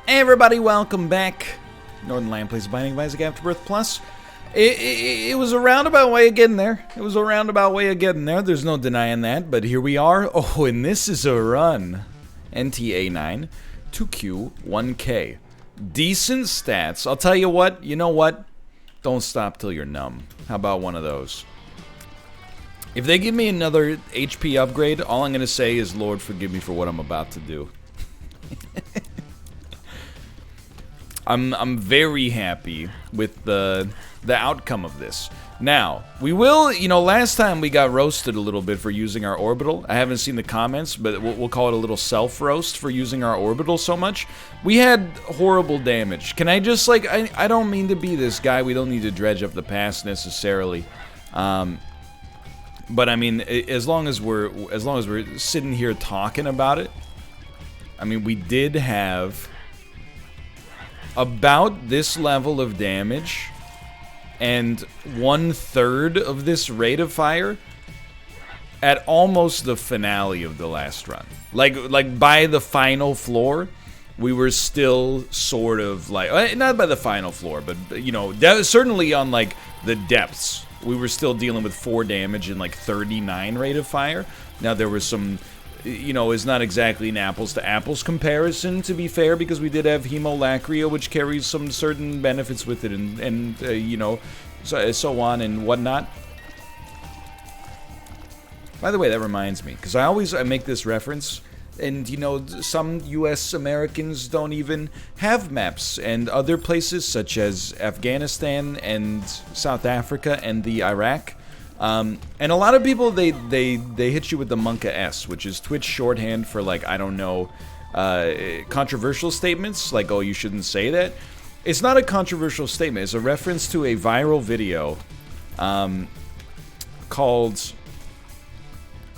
Hey everybody, welcome back. Northernlion plays Binding of Isaac Afterbirth Plus. It was a roundabout way of getting there. There's no denying that, but here we are. Oh, and this is a run. NTA9, 2Q, 1K. Decent stats. I'll tell you what, Don't stop till you're numb. How about one of those? If they give me another HP upgrade, all I'm going to say is, Lord, forgive me for what I'm about to do. I'm very happy with the outcome of this. Now, we will, last time we got roasted a little bit for using our orbital. I haven't seen the comments, but we'll call it a little self-roast for using our orbital so much. We had horrible damage. Can I just, I don't mean to be this guy. We don't need to dredge up the past necessarily. But I mean, as long as we're sitting here talking about it, I mean, we did have about this level of damage and 1/3 of this rate of fire at almost the finale of the last run. Like by the final floor, we were still sort of not by the final floor, but certainly on the depths. We were still dealing with 4 damage and 39 rate of fire. Now there was some, it's not exactly an apples to apples comparison, to be fair, because we did have Hemolacria, which carries some certain benefits with it, and so on and whatnot. By the way, that reminds me, because I make this reference, and some U.S. Americans don't even have maps, and other places such as Afghanistan and South Africa and the Iraq. And a lot of people, they hit you with the Monka S, which is Twitch shorthand for, controversial statements, oh, you shouldn't say that. It's not a controversial statement. It's a reference to a viral video called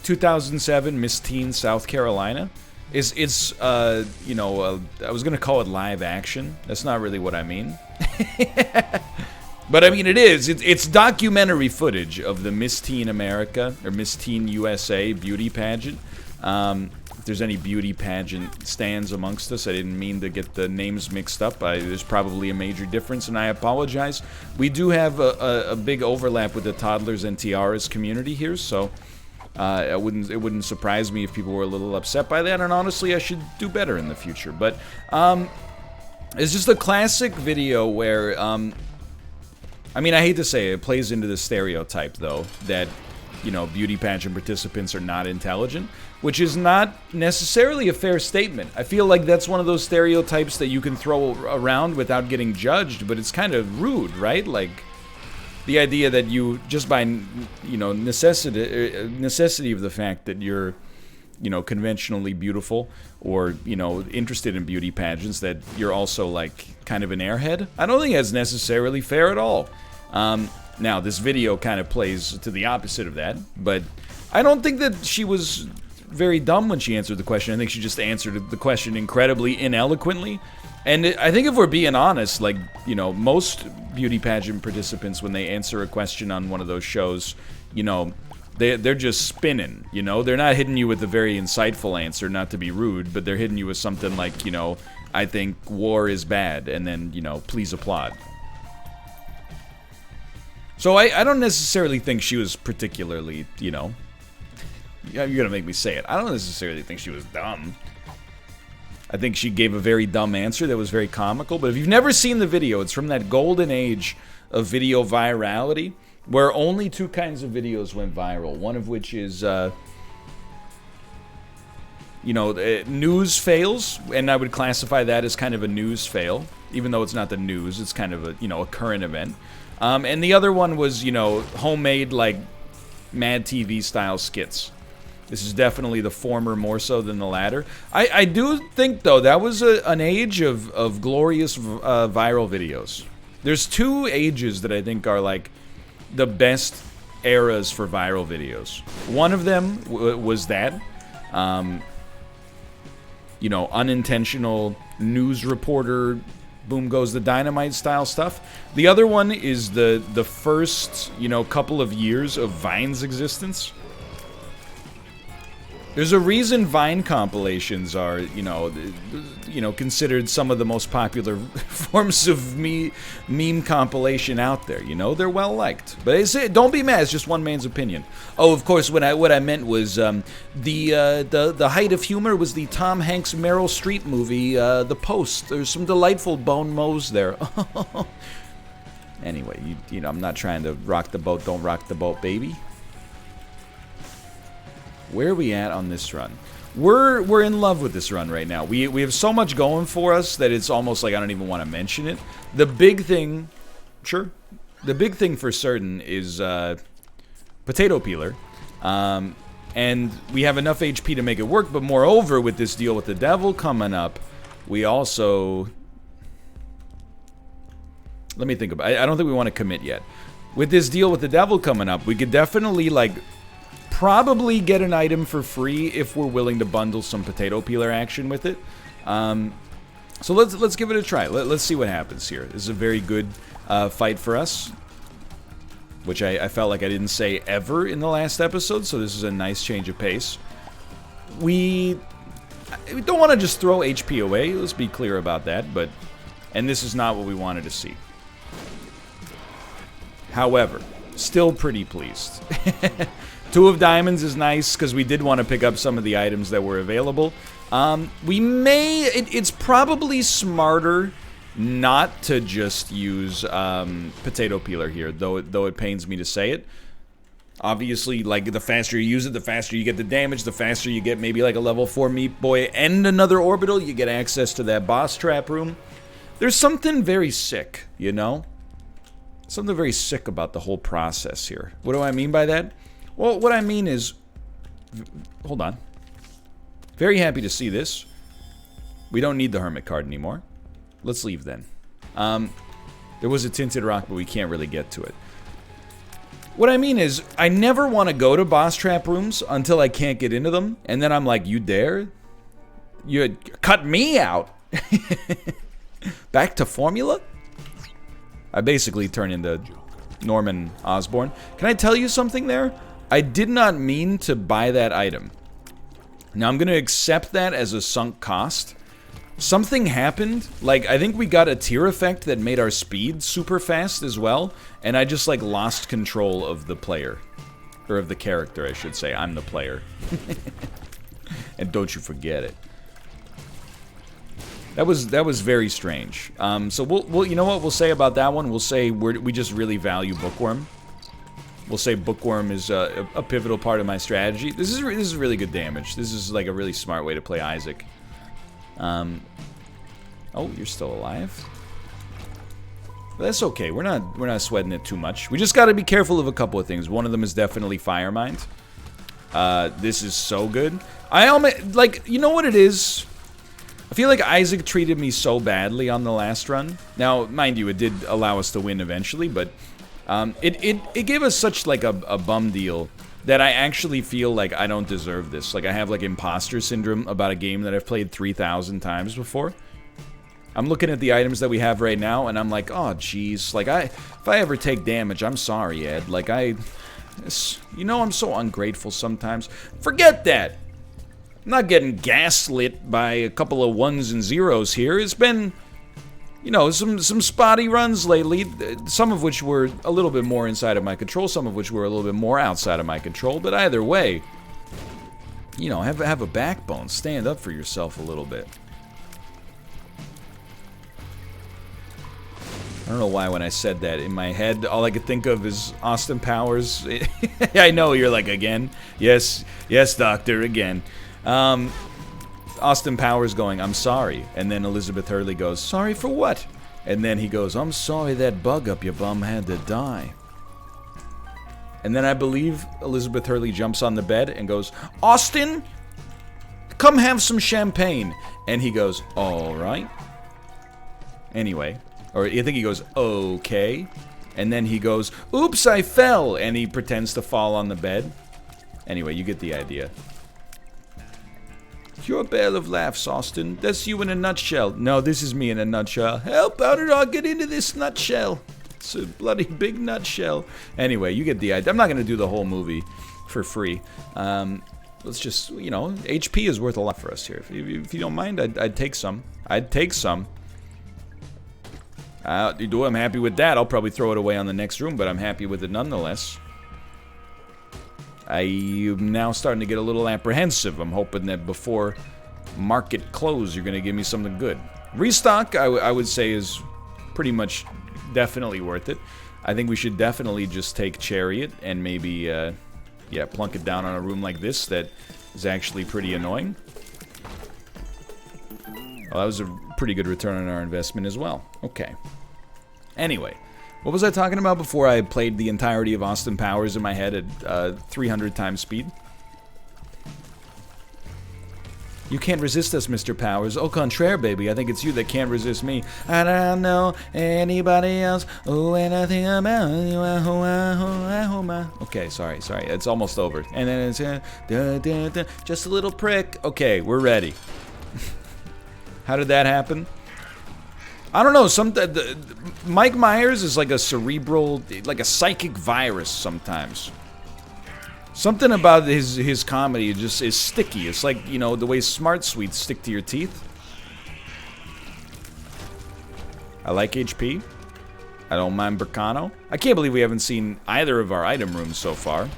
2007 Miss Teen South Carolina. It's I was going to call it live action. That's not really what I mean. But I mean, it's documentary footage of the Miss Teen America, or Miss Teen USA beauty pageant. If there's any beauty pageant stands amongst us, I didn't mean to get the names mixed up. There's probably a major difference, and I apologize. We do have a big overlap with the Toddlers and Tiaras community here, so it wouldn't surprise me if people were a little upset by that, and honestly, I should do better in the future. But it's just a classic video where I mean, I hate to say it, it plays into the stereotype, though, that, beauty pageant participants are not intelligent, which is not necessarily a fair statement. I feel like that's one of those stereotypes that you can throw around without getting judged, but it's kind of rude, right? The idea that you, just by, necessity of the fact that you're, conventionally beautiful or, interested in beauty pageants, that you're also, kind of an airhead. I don't think that's necessarily fair at all. Now, this video kind of plays to the opposite of that, but I don't think that she was very dumb when she answered the question. I think she just answered the question incredibly ineloquently. And I think if we're being honest, most beauty pageant participants, when they answer a question on one of those shows, they're just spinning, They're not hitting you with a very insightful answer, not to be rude, but they're hitting you with something like, I think war is bad, and then, please applaud. So I don't necessarily think she was particularly, you're gonna make me say it. I don't necessarily think she was dumb. I think she gave a very dumb answer that was very comical, but if you've never seen the video, it's from that golden age of video virality, where only 2 kinds of videos went viral, one of which is, news fails, and I would classify that as kind of a news fail, even though it's not the news, it's kind of a, a current event. And the other one was, homemade, Mad TV style skits. This is definitely the former more so than the latter. I do think, though, that was an age of glorious viral videos. There's 2 ages that I think are, the best eras for viral videos. One of them was that, unintentional news reporter, boom goes the dynamite style stuff. The other one is the first, couple of years of Vine's existence. There's a reason Vine compilations are, considered some of the most popular forms of meme compilation out there. You know, they're well liked. But don't be mad. It's just one man's opinion. Oh, of course, what I meant was the height of humor was the Tom Hanks Meryl Streep movie, The Post. There's some delightful bone mows there. Anyway, I'm not trying to rock the boat. Don't rock the boat, baby. Where are we at on this run? We're in love with this run right now. We have so much going for us that it's almost like I don't even want to mention it. The big thing, the big thing for certain is potato peeler. And we have enough HP to make it work, but moreover, with this deal with the devil coming up, we also... Let me think about it. I don't think we want to commit yet. With this deal with the devil coming up, we could definitely, like... probably get an item for free if we're willing to bundle some potato peeler action with it. So let's give it a try. Let's see what happens here. This is a very good fight for us, which I felt like I didn't say ever in the last episode, so this is a nice change of pace. We don't want to just throw HP away, let's be clear about that, and this is not what we wanted to see. However, still pretty pleased. 2 of diamonds is nice, because we did want to pick up some of the items that were available. It's probably smarter not to just use potato peeler here, though it pains me to say it. Obviously, like, the faster you use it, the faster you get the damage, the faster you get maybe like a level 4 Meat Boy and another orbital, you get access to that boss trap room. There's something very sick, you know? Something very sick about the whole process here. What do I mean by that? Well, what I mean is... Hold on. Very happy to see this. We don't need the Hermit card anymore. Let's leave then. There was a Tinted Rock, but we can't really get to it. What I mean is, I never want to go to boss trap rooms until I can't get into them. And then I'm like, you dare? You cut me out? Back to formula? I basically turn into Norman Osborn. Can I tell you something there? I did not mean to buy that item. Now I'm going to accept that as a sunk cost. Something happened, like I think we got a tier effect that made our speed super fast as well, and I just like lost control of the player. Or of the character, I should say. I'm the player. And don't you forget it. That was very strange. So we'll you know what we'll say about that one? We'll say we just really value Bookworm. We'll say Bookworm is a pivotal part of my strategy. This is really good damage. This is like a really smart way to play Isaac. Oh, you're still alive. But that's okay. We're not sweating it too much. We just got to be careful of a couple of things. One of them is definitely Firemind. This is so good. Like, you know what it is? I feel like Isaac treated me so badly on the last run. Now, mind you, it did allow us to win eventually, but it gave us such like a bum deal that I actually feel like I don't deserve this. Like, I have like imposter syndrome about a game that I've played 3,000 times before. I'm looking at the items that we have right now, and I'm like, oh, jeez. Like, if I ever take damage, I'm sorry, Ed. Like, you know, I'm so ungrateful sometimes. Forget that. I'm not getting gaslit by a couple of 1s and 0s here. It's been, you know, some spotty runs lately, some of which were a little bit more inside of my control, some of which were a little bit more outside of my control, but either way, you know, have a backbone. Stand up for yourself a little bit. I don't know why when I said that in my head, all I could think of is Austin Powers. I know, you're like, again? Yes, doctor, again. Austin Powers going, I'm sorry. And then Elizabeth Hurley goes, sorry for what? And then he goes, I'm sorry that bug up your bum had to die. And then I believe Elizabeth Hurley jumps on the bed and goes, Austin, come have some champagne. And he goes, all right. Anyway, or I think he goes, okay. And then he goes, oops, I fell. And he pretends to fall on the bed. Anyway, you get the idea. You're a bale of laughs, Austin. That's you in a nutshell. No, this is me in a nutshell. Help, how did I get into this nutshell? It's a bloody big nutshell. Anyway, you get the idea. I'm not going to do the whole movie for free. Let's just, you know, HP is worth a lot for us here. If you don't mind, I'd take some. I'd take some. I'm happy with that. I'll probably throw it away on the next room, but I'm happy with it nonetheless. I'm now starting to get a little apprehensive. I'm hoping that before market close, you're going to give me something good. Restock, I would say, is pretty much definitely worth it. I think we should definitely just take Chariot and maybe, yeah, plunk it down on a room like this that is actually pretty annoying. Well, that was a pretty good return on our investment as well. Okay. Anyway, what was I talking about before I played the entirety of Austin Powers in my head at 300 times speed? You can't resist us, Mr. Powers. Au contraire, baby. I think it's you that can't resist me. I don't know anybody else. Oh, anything about you. Okay, sorry. It's almost over. And then it's just a little prick. Okay, we're ready. How did that happen? I don't know. Mike Myers is like a cerebral, like a psychic virus sometimes. Something about his comedy just is sticky. It's like, you know, the way Smart Sweets stick to your teeth. I like HP. I don't mind Bracano. I can't believe we haven't seen either of our item rooms so far.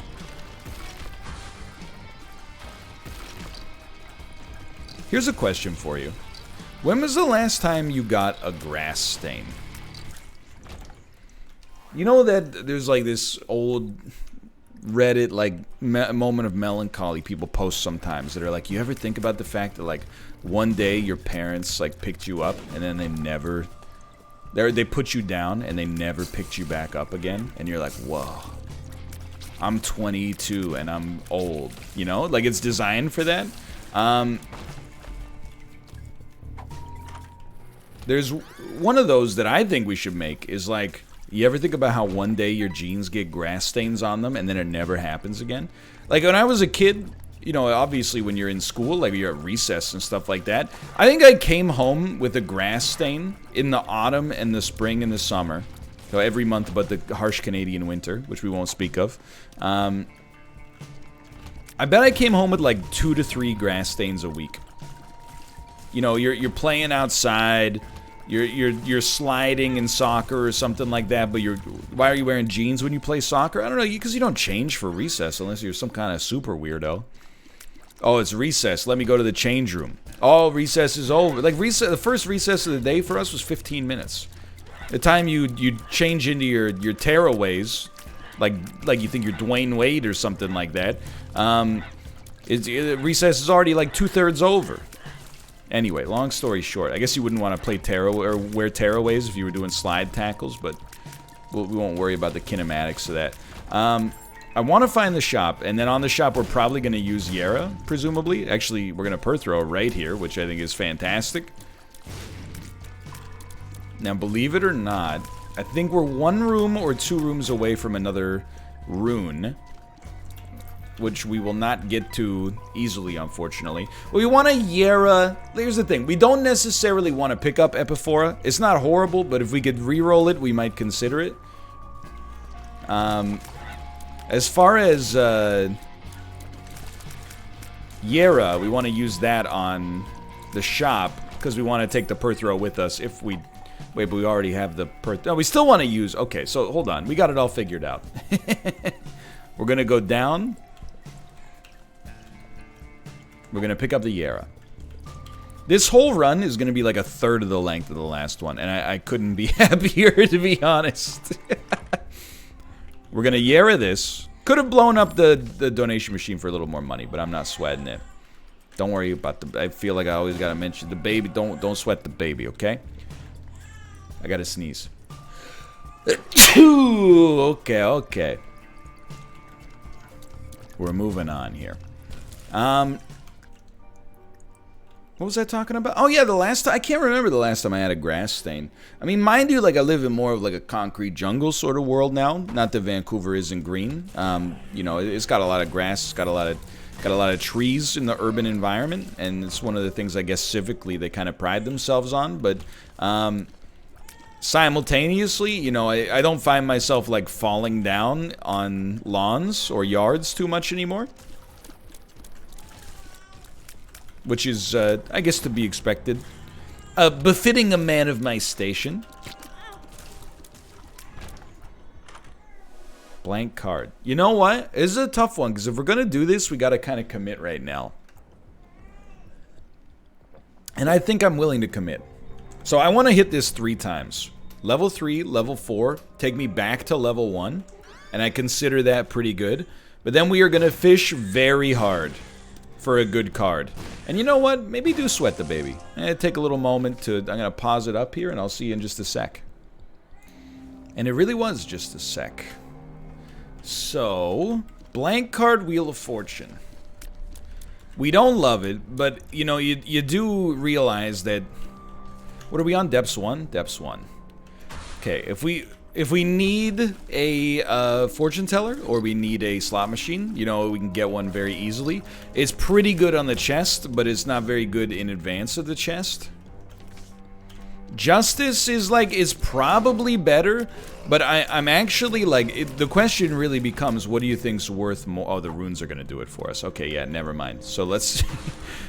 Here's a question for you. When was the last time you got a grass stain? You know that there's like this old Reddit like moment of melancholy people post sometimes that are like, you ever think about the fact that like one day your parents like picked you up and then they put you down and they never picked you back up again, and you're like, whoa, I'm 22 and I'm old, you know, like it's designed for that. There's one of those that I think we should make is like, you ever think about how one day your jeans get grass stains on them and then it never happens again? Like when I was a kid, you know, obviously when you're in school, like you're at recess and stuff like that, I think I came home with a grass stain in the autumn and the spring and the summer. So every month but the harsh Canadian winter, which we won't speak of. I bet I came home with like 2 to 3 grass stains a week. You know, you're playing outside, you're sliding in soccer or something like that, but why are you wearing jeans when you play soccer? I don't know, because you don't change for recess unless you're some kind of super weirdo. Oh, it's recess. Let me go to the change room. Oh, recess is over. Like the first recess of the day for us was 15 minutes. The time you change into your tearaways, like you think you're Dwayne Wade or something like that. Recess is already like 2/3 over. Anyway, long story short, I guess you wouldn't want to play or wear tearaways if you were doing slide tackles, but we won't worry about the kinematics of that. I want to find the shop, and then on the shop we're probably going to use Yera, presumably. Actually, we're going to Perthrow right here, which I think is fantastic. Now, believe it or not, I think we're 1 room or 2 rooms away from another rune, which we will not get to easily, unfortunately. We want to Yera. Here's the thing. We don't necessarily want to pick up Epiphora. It's not horrible, but if we could reroll it, we might consider it. As far as Yera, we want to use that on the shop, because we want to take the Perthrow with us if we... Wait, but we already have the Perthrow. No, we still want to use... Okay, so hold on. We got it all figured out. We're going to go down... We're going to pick up the Yera. This whole run is going to be like 1/3 of the length of the last one, and I couldn't be happier, to be honest. We're going to Yera this. Could have blown up the donation machine for a little more money, but I'm not sweating it. Don't worry about I feel like I always got to mention the baby. Don't sweat the baby, okay? I got to sneeze. Okay. We're moving on here. What was I talking about? Oh yeah, the last time, I can't remember the last time I had a grass stain. I mean, mind you, like I live in more of like a concrete jungle sort of world now. Not that Vancouver isn't green. You know, it's got a lot of grass, it's got a lot of trees in the urban environment, and it's one of the things I guess civically they kind of pride themselves on. But simultaneously, you know, I don't find myself like falling down on lawns or yards too much anymore. which is, I guess, to be expected. Befitting a man of my station. Blank card. You know what? This is a tough one, because if we're going to do this, we got to kind of commit right now. And I think I'm willing to commit. So I want to hit this 3 times. Level 3, level 4, take me back to level 1. And I consider that pretty good. But then we are going to fish very hard for a good card. And you know what? Maybe do sweat the baby. Take a little moment to... I'm going to pause it up here and I'll see you in just a sec. And it really was just a sec. So, blank card, Wheel of Fortune. We don't love it, but, you know, you do realize that... What are we on? Depths 1? Depths 1. Okay, if we need a fortune teller, or we need a slot machine, you know, we can get one very easily. It's pretty good on the chest, but it's not very good in advance of the chest. Justice is probably better, but I'm actually, like, the question really becomes, what do you think's worth more? Oh, the runes are gonna do it for us. Okay, yeah, never mind. So let's...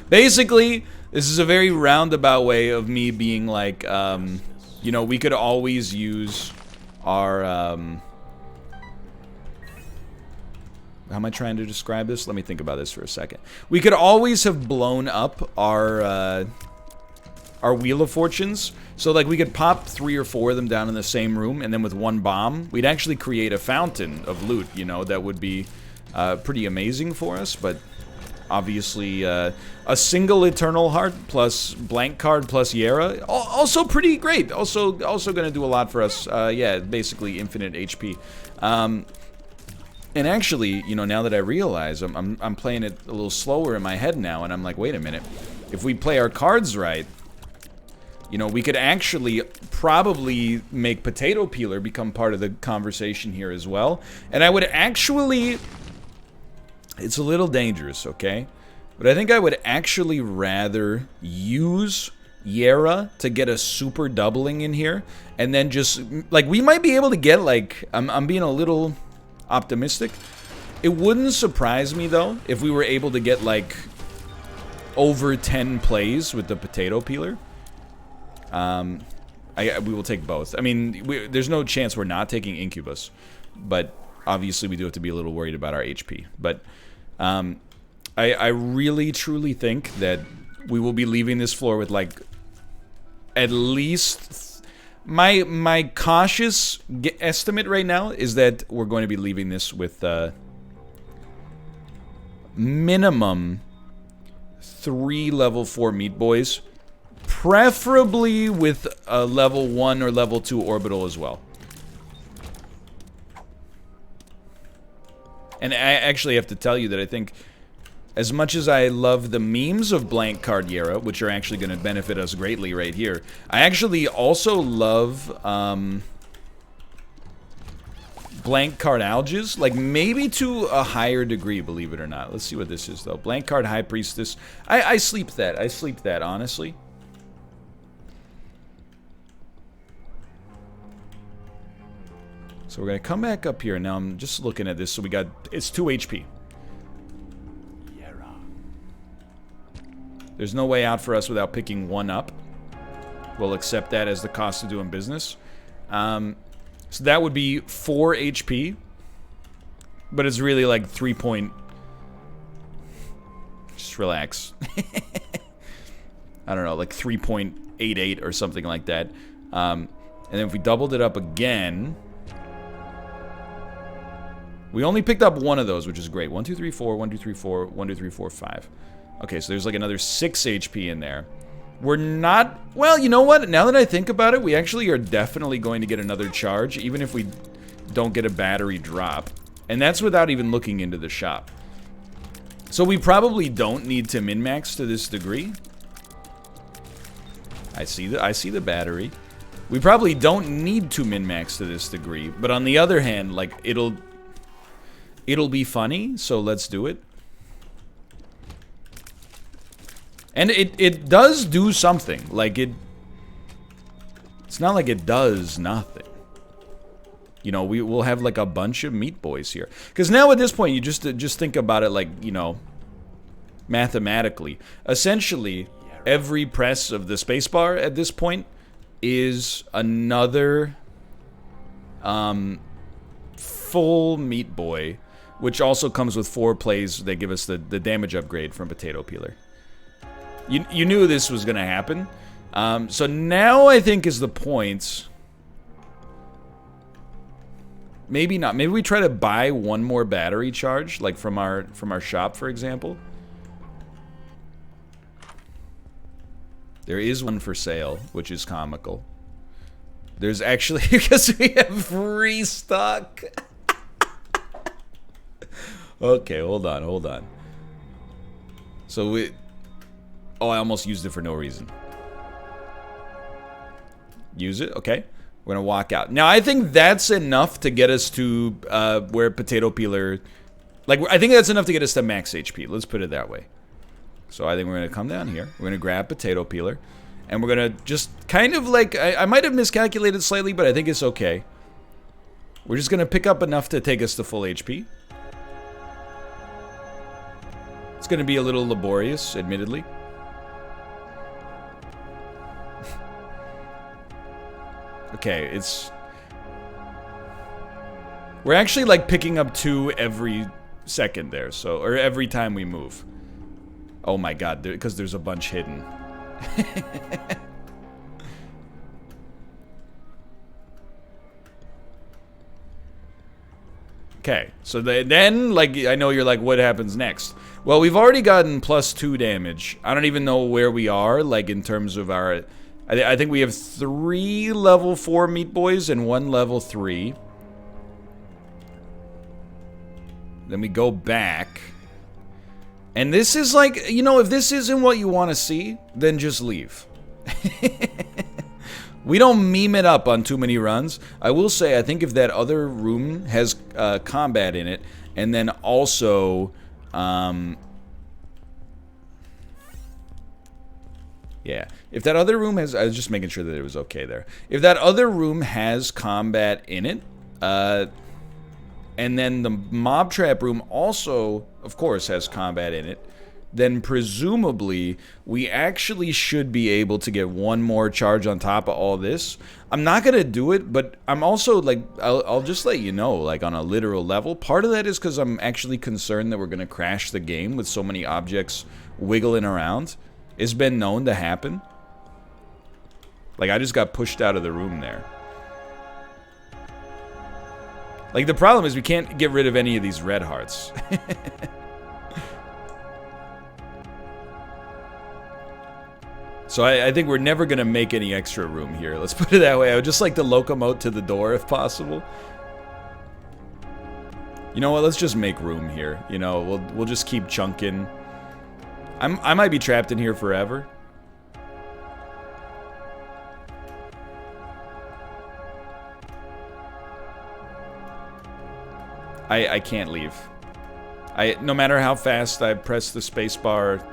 Basically, this is a very roundabout way of me being like, you know, we could always use our, how am I trying to describe this? Let me think about this for a second. We could always have blown up our Wheel of Fortunes. So, like, we could pop 3 or 4 of them down in the same room, and then with 1 bomb, we'd actually create a fountain of loot, you know, that would be pretty amazing for us, but obviously, a single Eternal Heart plus blank card plus Yera, also pretty great. Also gonna do a lot for us. Yeah, basically infinite HP. And actually, you know, now that I realize, I'm playing it a little slower in my head now, and I'm like, wait a minute. If we play our cards right, you know, we could actually probably make Potato Peeler become part of the conversation here as well. And I would actually... It's a little dangerous, okay? But I think I would actually rather use Yera to get a super doubling in here. And then just... Like, we might be able to get, like... I'm being a little optimistic. It wouldn't surprise me, though, if we were able to get, like... over 10 plays with the Potato Peeler. We will take both. I mean, there's no chance we're not taking Incubus, but obviously we do have to be a little worried about our HP. But I really, truly think that we will be leaving this floor with, like, at least... My cautious estimate right now is that we're going to be leaving this with minimum 3 level 4 Meat Boys. Preferably with a level 1 or level 2 orbital as well. And I actually have to tell you that I think, as much as I love the memes of blank card Yera, which are actually going to benefit us greatly right here, I actually also love blank card Alges, like maybe to a higher degree, believe it or not. Let's see what this is, though. Blank card High Priestess. I sleep that. I sleep that, honestly. So we're going to come back up here. Now I'm just looking at this. So we got... It's 2 HP. There's no way out for us without picking 1 up. We'll accept that as the cost of doing business. So that would be 4 HP. But it's really like 3 point... Just relax. I don't know, like 3.88 or something like that. And then if we doubled it up again... We only picked up 1 of those, which is great. 1, 2, 3, 4, 1, 2, 3, 4, 1, 2, 3, 4, 5. Okay, so there's like another 6 HP in there. We're not... Well, you know what? Now that I think about it, we actually are definitely going to get another charge, even if we don't get a battery drop. And that's without even looking into the shop. So we probably don't need to min-max to this degree. I see the battery. We probably don't need to min-max to this degree. But on the other hand, like, it'll be funny, so let's do it. And it does do something. Like, it's not like it does nothing. You know, we will have, like, a bunch of Meat Boys here. Because now at this point, you just think about it like, you know, mathematically. Essentially, every press of the spacebar at this point is another full Meat Boy, which also comes with 4 plays that give us the damage upgrade from Potato Peeler. You knew this was going to happen. So now I think is the point. Maybe not. Maybe we try to buy one more battery charge, like from our shop, for example. There is one for sale, which is comical. There's actually, because we have restock. Okay, hold on. So we... Oh, I almost used it for no reason. Use it? Okay. We're gonna walk out. Now, I think that's enough to get us to where Potato Peeler... Like, I think that's enough to get us to max HP. Let's put it that way. So I think we're gonna come down here. We're gonna grab Potato Peeler. And we're gonna just kind of like... I might have miscalculated slightly, but I think it's okay. We're just gonna pick up enough to take us to full HP. It's gonna be a little laborious, admittedly. Okay, it's... We're actually, like, picking up 2 every second there, so... Or every time we move. Oh my god, because there's a bunch hidden. Okay, so then, like, I know you're like, what happens next? Well, we've already gotten +2 damage. I don't even know where we are, like, in terms of our... I think we have 3 level 4 Meat Boys and 1 level 3. Then we go back. And this is like, you know, if this isn't what you want to see, then just leave. We don't meme it up on too many runs. I will say, I think if that other room has combat in it, and then also... Yeah, if that other room has... I was just making sure that it was okay there. If that other room has combat in it, and then the mob trap room also, of course, has combat in it, then presumably we actually should be able to get 1 more charge on top of all this. I'm not going to do it, but I'm also, like, I'll just let you know, like, on a literal level, part of that is because I'm actually concerned that we're going to crash the game with so many objects wiggling around. It's been known to happen. Like, I just got pushed out of the room there. Like, the problem is we can't get rid of any of these red hearts. So I think we're never going to make any extra room here. Let's put it that way. I would just like to locomote to the door if possible. You know what? Let's just make room here. You know, we'll just keep chunking. I might be trapped in here forever. I can't leave. No matter how fast I press the space bar,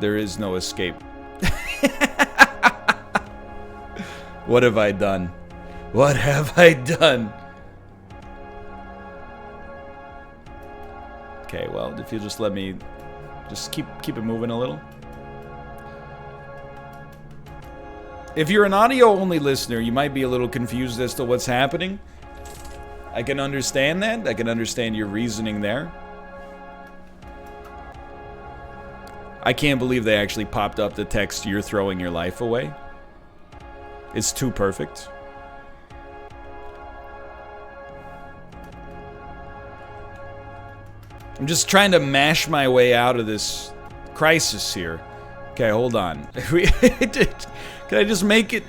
there is no escape. What have I done? What have I done? Okay, well, if you just let me just keep it moving a little. If you're an audio-only listener, you might be a little confused as to what's happening. I can understand that. I can understand your reasoning there. I can't believe they actually popped up the text, "You're throwing your life away." It's too perfect. I'm just trying to mash my way out of this crisis here. Okay, hold on. Can I just make it?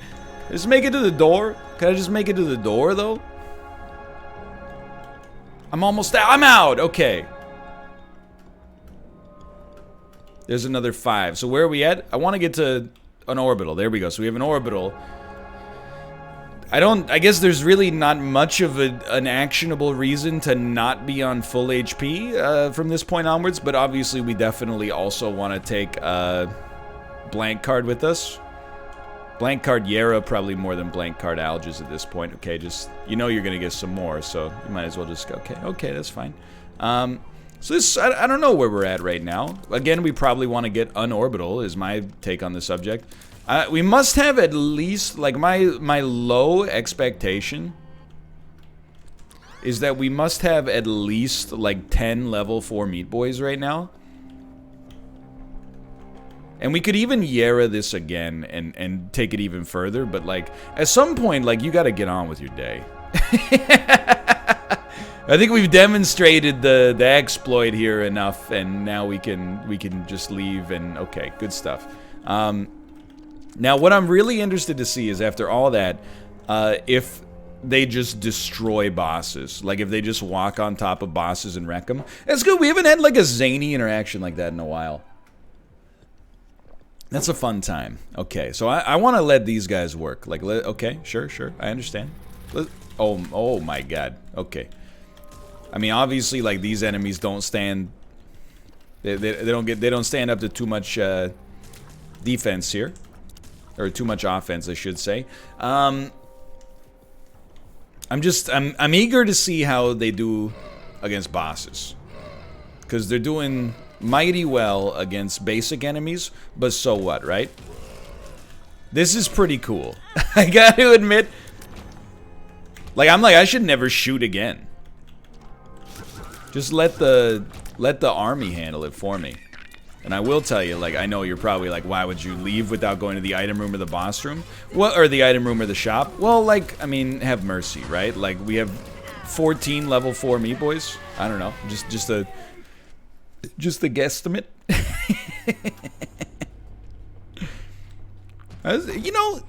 Just make it to the door? Can I just make it to the door, though? I'm almost out. I'm out! Okay. There's another 5. So where are we at? I want to get to an orbital. There we go. So we have an orbital. I guess there's really not much of an actionable reason to not be on full HP from this point onwards, but obviously we definitely also want to take Blank Card with us. Blank Card Yara, probably more than Blank Card Alges at this point. Okay, just, you know you're going to get some more, so you might as well just go, okay, that's fine. So this, I don't know where we're at right now. Again, we probably want to get unorbital, is my take on the subject. We must have at least, like, my low expectation is that we must have at least, like, 10 level 4 Meat Boys right now. And we could even Yera this again and take it even further, but, like, at some point, like, you gotta get on with your day. I think we've demonstrated the exploit here enough, and now we can just leave and okay, good stuff. Now what I'm really interested to see is after all that, if they just destroy bosses, like if they just walk on top of bosses and wreck them. That's good. We haven't had like a zany interaction like that in a while. That's a fun time. Okay, so I want to let these guys work. Like, okay, sure, I understand. Oh my God. Okay. I mean, obviously, like these enemies don't stand. They don't stand up to too much defense here, or too much offense, I should say. I'm eager to see how they do against bosses, because they're doing mighty well against basic enemies. But so what, right? This is pretty cool. I got to admit, like I should never shoot again. Just let the army handle it for me. And I will tell you, like, I know you're probably like, why would you leave without going to the item room or the boss room? Well, or the item room or the shop? Well, like, I mean, have mercy, right? Like, we have 14 level 4 Meat Boys. I don't know, just a guesstimate. You know,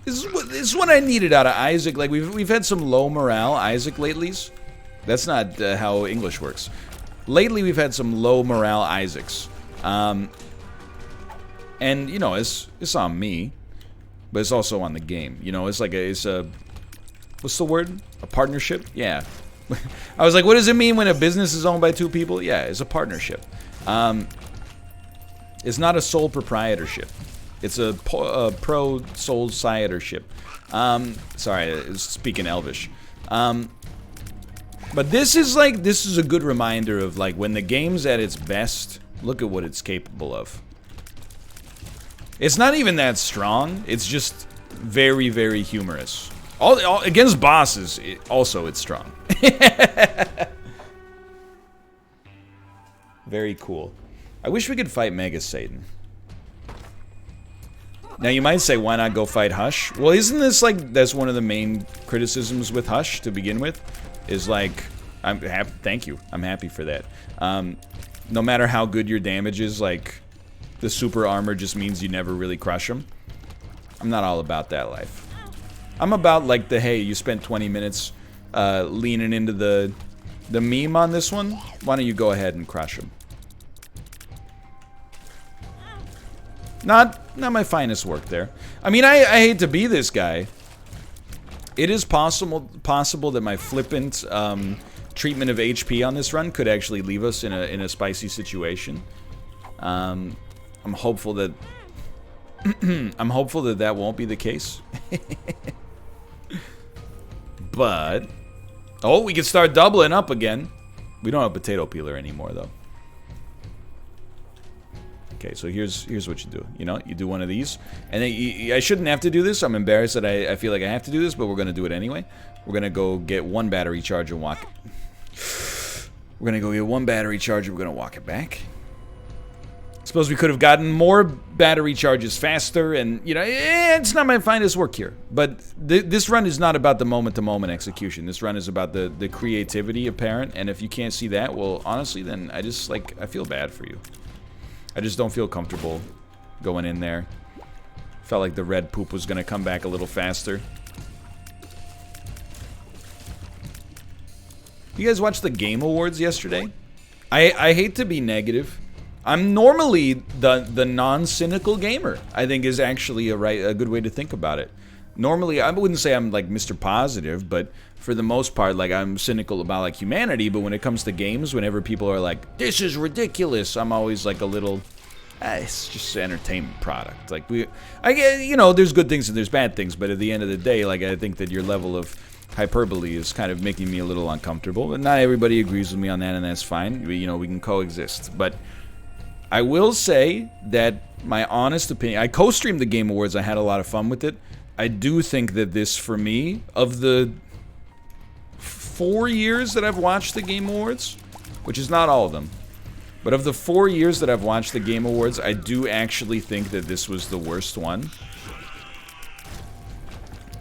this is what I needed out of Isaac. Like, we've had some low morale Isaac lately's. That's not how English works. Lately, we've had some low morale Isaacs. And, you know, it's on me, but it's also on the game. You know, it's a, what's the word? A partnership? Yeah. I was like, what does it mean when a business is owned by 2 people? Yeah, it's a partnership. It's not a sole proprietorship. It's a pro-sole sciatorship. Sorry, I was speaking Elvish. But this is a good reminder of, like, when the game's at its best, look at what it's capable of. It's not even that strong, it's just very, very humorous. All against bosses, it's strong. Very cool. I wish we could fight Mega Satan. Now you might say, why not go fight Hush? Well, isn't this like, that's one of the main criticisms with Hush to begin with? Is like, I'm happy, thank you, I'm happy for that. No matter how good your damage is, like, the super armor just means you never really crush them. I'm not all about that life. I'm about, like, the, hey, you spent 20 minutes leaning into the meme on this one, why don't you go ahead and crush them? Not my finest work there. I mean, I hate to be this guy. It is possible that my flippant treatment of HP on this run could actually leave us in a spicy situation. I'm hopeful that that won't be the case. But oh, we can start doubling up again. We don't have potato peeler anymore though. Okay, so here's what you do. You know, you do one of these, and then I shouldn't have to do this. I'm embarrassed that I feel like I have to do this, but we're gonna do it anyway. We're gonna go get 1 battery charge and walk. We're gonna go get 1 battery charge. We're gonna walk it back. Suppose we could have gotten more battery charges faster, and you know, it's not my finest work here. But this run is not about the moment-to-moment execution. This run is about the creativity apparent. And if you can't see that, well, honestly, then I feel bad for you. I just don't feel comfortable going in there. Felt like the red poop was gonna come back a little faster. You guys watched the Game Awards yesterday? I hate to be negative. I'm normally the non-cynical gamer, I think is actually a good way to think about it. Normally, I wouldn't say I'm like Mr. Positive, but for the most part, like, I'm cynical about like humanity. But when it comes to games, whenever people are like, "This is ridiculous," I'm always like a little, it's just an entertainment product. Like, you know, there's good things and there's bad things, but at the end of the day, like, I think that your level of hyperbole is kind of making me a little uncomfortable, but not everybody agrees with me on that, and that's fine. You know, we can coexist. But I will say that my honest opinion, I co-streamed the Game Awards, I had a lot of fun with it. I do think that this, for me, of the 4 years that I've watched the Game Awards, which is not all of them, but of the 4 years that I've watched the Game Awards, I do actually think that this was the worst one.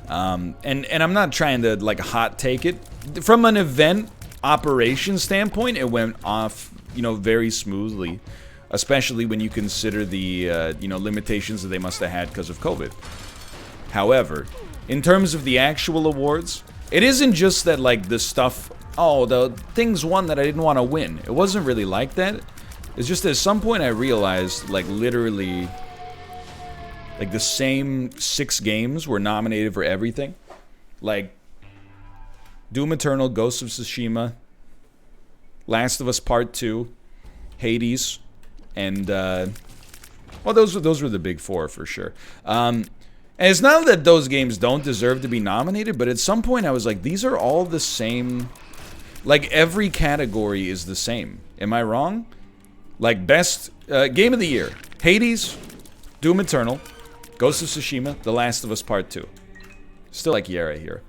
And I'm not trying to, like, hot take it. From an event operation standpoint, it went off, you know, very smoothly. Especially when you consider the, you know, limitations that they must have had because of COVID. However, in terms of the actual awards, it isn't just that, like, the stuff... Oh, the things won that I didn't want to win. It wasn't really like that. It's just at some point I realized, like, literally... Like, the same 6 games were nominated for everything. Like, Doom Eternal, Ghost of Tsushima, Last of Us Part 2, Hades, and, well, those were the big 4 for sure. And it's not that those games don't deserve to be nominated, but at some point I was like, these are all the same. Like, every category is the same. Am I wrong? Like, best game of the year, Hades, Doom Eternal, Ghost of Tsushima, The Last of Us Part 2. Still like Yara here.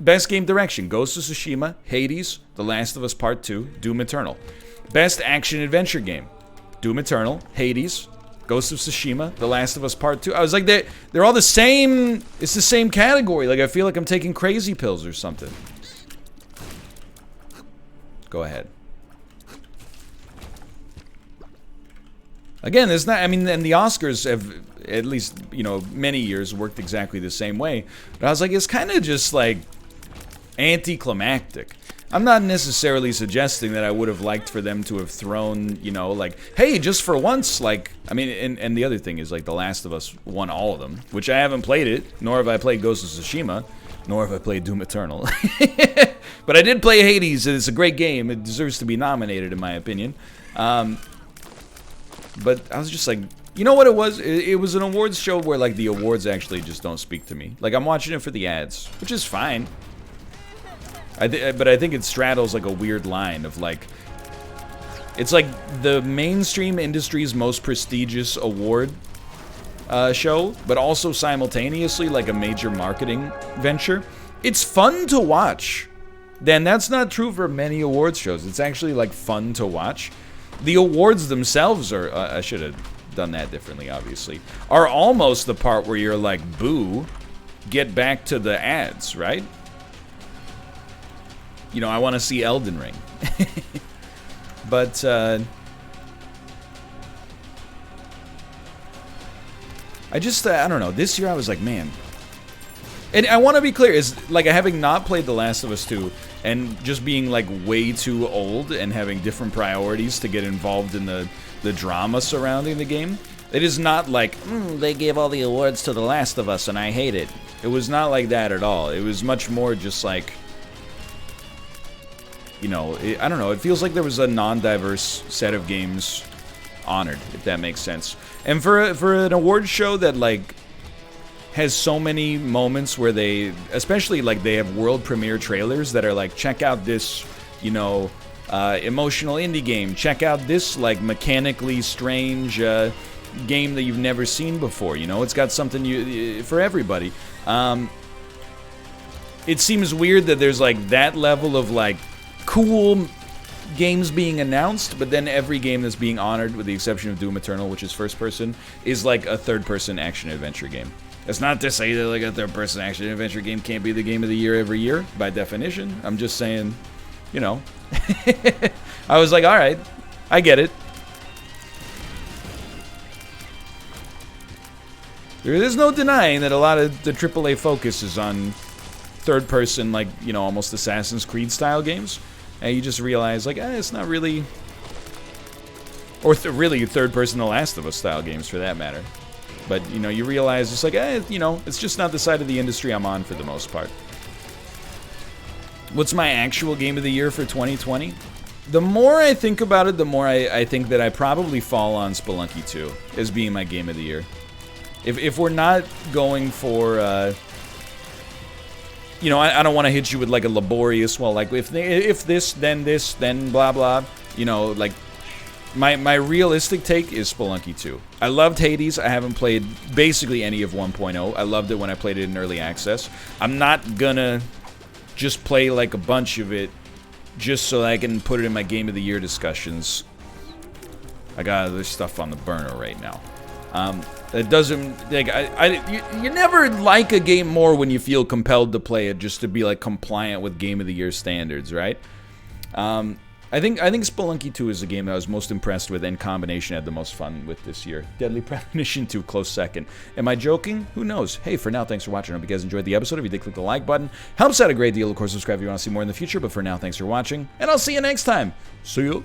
Best game direction, Ghost of Tsushima, Hades, The Last of Us Part 2, Doom Eternal. Best action adventure game, Doom Eternal, Hades, Ghost of Tsushima, The Last of Us Part 2. I was like, they're all the same. It's the same category. Like, I feel like I'm taking crazy pills or something. Go ahead. Again, it's not, I mean, and the Oscars have, at least, you know, many years worked exactly the same way. But I was like, it's kind of just, like, anticlimactic. I'm not necessarily suggesting that I would have liked for them to have thrown, you know, like, hey, just for once, like, I mean, and the other thing is, like, The Last of Us won all of them, which I haven't played it, nor have I played Ghost of Tsushima, nor have I played Doom Eternal. But I did play Hades, and it's a great game. It deserves to be nominated, in my opinion. But I was just like, you know what it was? It was an awards show where, like, the awards actually just don't speak to me. Like, I'm watching it for the ads, which is fine. But I think it straddles, like, a weird line of, like... It's like the mainstream industry's most prestigious award show, but also simultaneously, like, a major marketing venture. It's fun to watch. Then that's not true for many awards shows. It's actually, like, fun to watch. The awards themselves are, I should have done that differently, obviously, are almost the part where you're like, boo, get back to the ads, right? You know, I want to see Elden Ring. But, I just, I don't know, this year I was like, man. And I want to be clear, is like, having not played The Last of Us 2, and just being, like, way too old and having different priorities to get involved in the drama surrounding the game, it is not like, they gave all the awards to The Last of Us and I hate it. It was not like that at all. It was much more just like, you know, I don't know, it feels like there was a non-diverse set of games honored, if that makes sense. And for an award show that, like, has so many moments where they, especially, like, they have world premiere trailers that are like, check out this, you know, emotional indie game, check out this, like, mechanically strange game that you've never seen before, you know, it's got something for everybody. It seems weird that there's, like, that level of, like, cool games being announced, but then every game that's being honored, with the exception of Doom Eternal, which is first person, is like a third-person action-adventure game. That's not to say that, like, a third-person action-adventure game can't be the game of the year every year, by definition. I'm just saying, you know. I was like, alright, I get it. There is no denying that a lot of the AAA focus is on third-person, like, you know, almost Assassin's Creed-style games. And you just realize, like, it's not really... Or really third-person The Last of Us style games, for that matter. But, you know, you realize it's like, you know, it's just not the side of the industry I'm on for the most part. What's my actual game of the year for 2020? The more I think about it, the more I think that I probably fall on Spelunky 2 as being my game of the year. If we're not going for... you know, I don't want to hit you with like a laborious, well, like if this, then blah blah. You know, like my realistic take is Spelunky 2. I loved Hades. I haven't played basically any of 1.0. I loved it when I played it in early access. I'm not gonna just play like a bunch of it just so I can put it in my Game of the Year discussions. I got other stuff on the burner right now. It doesn't, like, you never like a game more when you feel compelled to play it just to be, like, compliant with Game of the Year standards, right? I think Spelunky 2 is the game that I was most impressed with, and combination had the most fun with this year. Deadly Premonition 2, close second. Am I joking? Who knows? Hey, for now, thanks for watching. I hope you guys enjoyed the episode. If you did, click the like button. Helps out a great deal. Of course, subscribe if you want to see more in the future. But for now, thanks for watching, and I'll see you next time. See you.